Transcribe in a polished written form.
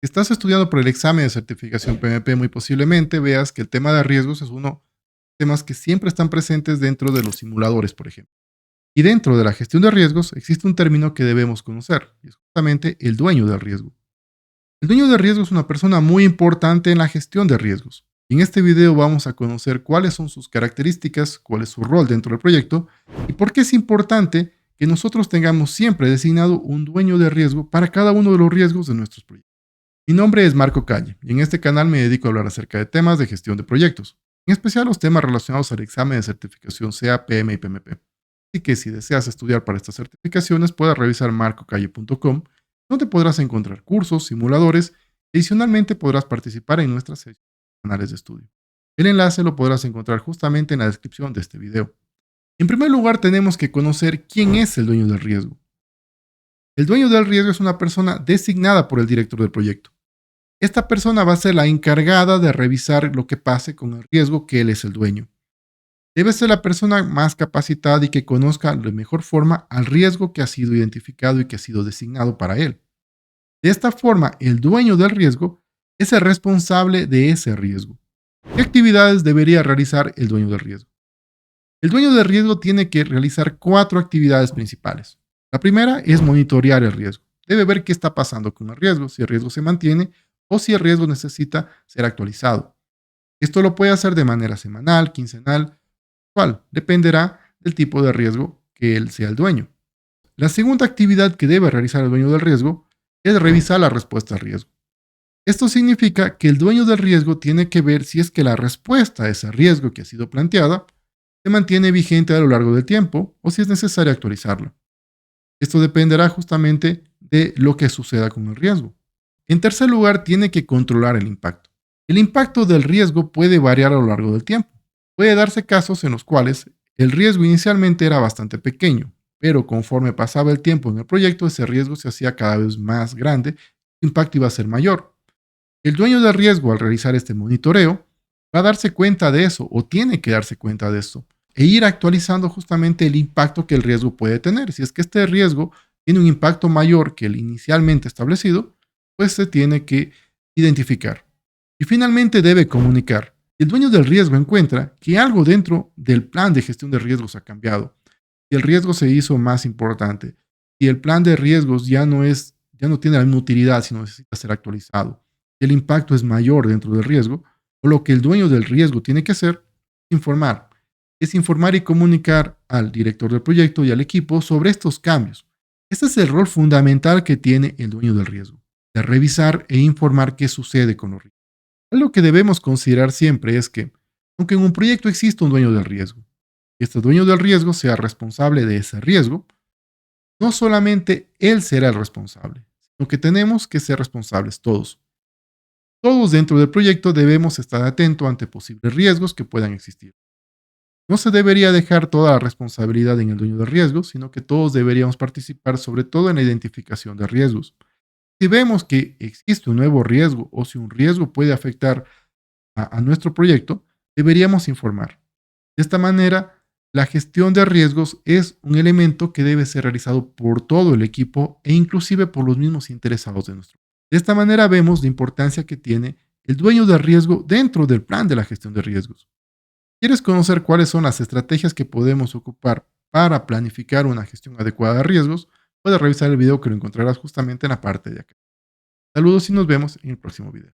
Estás estudiando por el examen de certificación PMP, muy posiblemente veas que el tema de riesgos es uno de los temas que siempre están presentes dentro de los simuladores, por ejemplo. Y dentro de la gestión de riesgos existe un término que debemos conocer, y es justamente el dueño del riesgo. El dueño del riesgo es una persona muy importante en la gestión de riesgos. Y en este video vamos a conocer cuáles son sus características, cuál es su rol dentro del proyecto y por qué es importante que nosotros tengamos siempre designado un dueño de riesgo para cada uno de los riesgos de nuestros proyectos. Mi nombre es Marco Calle y en este canal me dedico a hablar acerca de temas de gestión de proyectos, en especial los temas relacionados al examen de certificación CA, PM y PMP. Así que si deseas estudiar para estas certificaciones, puedes revisar marcocalle.com, donde podrás encontrar cursos, simuladores y adicionalmente podrás participar en nuestras canales de estudio. El enlace lo podrás encontrar justamente en la descripción de este video. En primer lugar, tenemos que conocer quién es el dueño del riesgo. El dueño del riesgo es una persona designada por el director del proyecto. Esta persona va a ser la encargada de revisar lo que pase con el riesgo que él es el dueño. Debe ser la persona más capacitada y que conozca de mejor forma al riesgo que ha sido identificado y que ha sido designado para él. De esta forma, el dueño del riesgo es el responsable de ese riesgo. ¿Qué actividades debería realizar el dueño del riesgo? El dueño del riesgo tiene que realizar 4 actividades principales. La primera es monitorear el riesgo. Debe ver qué está pasando con el riesgo, si el riesgo se mantiene o si el riesgo necesita ser actualizado. Esto lo puede hacer de manera semanal, quincenal, cual dependerá del tipo de riesgo que él sea el dueño. La segunda actividad que debe realizar el dueño del riesgo es revisar la respuesta al riesgo. Esto significa que el dueño del riesgo tiene que ver si es que la respuesta a ese riesgo que ha sido planteada se mantiene vigente a lo largo del tiempo o si es necesario actualizarla. Esto dependerá justamente de lo que suceda con el riesgo. En tercer lugar, tiene que controlar el impacto. El impacto del riesgo puede variar a lo largo del tiempo. Puede darse casos en los cuales el riesgo inicialmente era bastante pequeño, pero conforme pasaba el tiempo en el proyecto, ese riesgo se hacía cada vez más grande, el impacto iba a ser mayor. El dueño del riesgo, al realizar este monitoreo, va a darse cuenta de eso o tiene que darse cuenta de esto e ir actualizando justamente el impacto que el riesgo puede tener. Si es que este riesgo tiene un impacto mayor que el inicialmente establecido, pues se tiene que identificar. Y finalmente debe comunicar. Si el dueño del riesgo encuentra que algo dentro del plan de gestión de riesgos ha cambiado, si el riesgo se hizo más importante, si el plan de riesgos ya no tiene la misma utilidad, sino necesita ser actualizado, si el impacto es mayor dentro del riesgo, o lo que el dueño del riesgo tiene que hacer es informar. Es informar y comunicar al director del proyecto y al equipo sobre estos cambios. Este es el rol fundamental que tiene el dueño del riesgo, de revisar e informar qué sucede con los riesgos. Algo que debemos considerar siempre es que, aunque en un proyecto exista un dueño del riesgo, y este dueño del riesgo sea responsable de ese riesgo, no solamente él será el responsable, sino que tenemos que ser responsables todos. Todos dentro del proyecto debemos estar atentos ante posibles riesgos que puedan existir. No se debería dejar toda la responsabilidad en el dueño del riesgo, sino que todos deberíamos participar sobre todo en la identificación de riesgos. Si vemos que existe un nuevo riesgo o si un riesgo puede afectar a nuestro proyecto, deberíamos informar. De esta manera, la gestión de riesgos es un elemento que debe ser realizado por todo el equipo e inclusive por los mismos interesados de nuestro. De esta manera vemos la importancia que tiene el dueño del riesgo dentro del plan de la gestión de riesgos. ¿Quieres conocer cuáles son las estrategias que podemos ocupar para planificar una gestión adecuada de riesgos? Puedes revisar el video que lo encontrarás justamente en la parte de acá. Saludos y nos vemos en el próximo video.